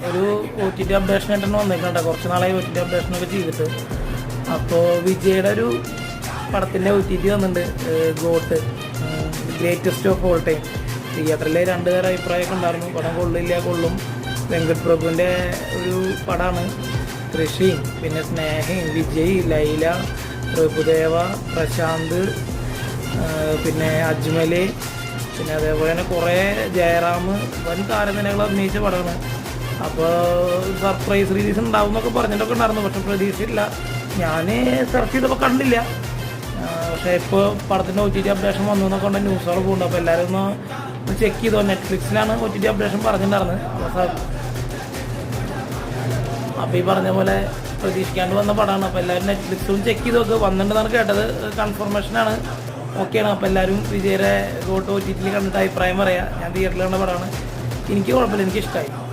ഒരു OTT updation ആയിട്ടാണ് വന്നേക്കുന്നുണ്ട്. കുറച്ച് നാളായി OTT അപ്ഡേഷനൊക്കെ ചെയ്തിട്ട്. അപ്പോൾ വിജയുടെ ഒരു പടത്തിൻ്റെ OTT വന്നിട്ടുണ്ട്, GOAT, greatest of all time. തിയേറ്ററിലെ രണ്ടുപേരുടെ അഭിപ്രായമൊക്കെ ഉണ്ടായിരുന്നു. പടം കൊള്ളില്ല കൊള്ളും. വെങ്കട് പ്രഭുവിൻ്റെ ഒരു പടമാണ്. കൃഷിയും പിന്നെ സ്നേഹയും വിജയ്, ലൈല, പ്രഭുദേവ, പ്രശാന്ത്, പിന്നെ അജ്മൽ, പിന്നെ അതേപോലെ തന്നെ കുറേ ജയറാം, വൻ താരനിരകൾ അഭിനയിച്ച പടമാണ്. അപ്പോൾ സർപ്രൈസ് റിലീസ് ഉണ്ടാവും എന്നൊക്കെ പറഞ്ഞിട്ടൊക്കെ ഉണ്ടായിരുന്നു. പക്ഷെ പ്രതീക്ഷയില്ല. ഞാൻ സെർച്ച് ചെയ്തപ്പോൾ കണ്ടില്ല. പക്ഷേ ഇപ്പോൾ പടത്തിൻ്റെ OTT അപ്ഡേഷൻ വന്നു എന്നൊക്കെ കൊണ്ട് ന്യൂസുകൾ പോകുന്നുണ്ട്. അപ്പോൾ എല്ലാവരും ഒന്ന് ചെക്ക് ചെയ്തോ. നെറ്റ്ഫ്ലിക്സിലാണ് OTT അപ്ഡേഷൻ പറഞ്ഞിട്ടുണ്ടായിരുന്നത്. അപ്പോൾ ഈ പറഞ്ഞ പോലെ പ്രതീക്ഷിക്കാണ്ട് വന്ന പടമാണ്. അപ്പോൾ എല്ലാവരും നെറ്റ്ഫ്ലിക്സും ചെക്ക് ചെയ്ത് നോക്ക്. വന്നിട്ടുണ്ടെന്നാണ് കേട്ടത്, കൺഫർമേഷനാണ്. ഓക്കെയാണ്. അപ്പോൾ എല്ലാവരും വിജയുടെ ഗോട്ട് OTT കണ്ടിട്ട് അഭിപ്രായം പറയാം. ഞാൻ തിയേറ്ററിൽ കണ്ട പടമാണ്. എനിക്ക് കുഴപ്പമില്ല, എനിക്കിഷ്ടമായി.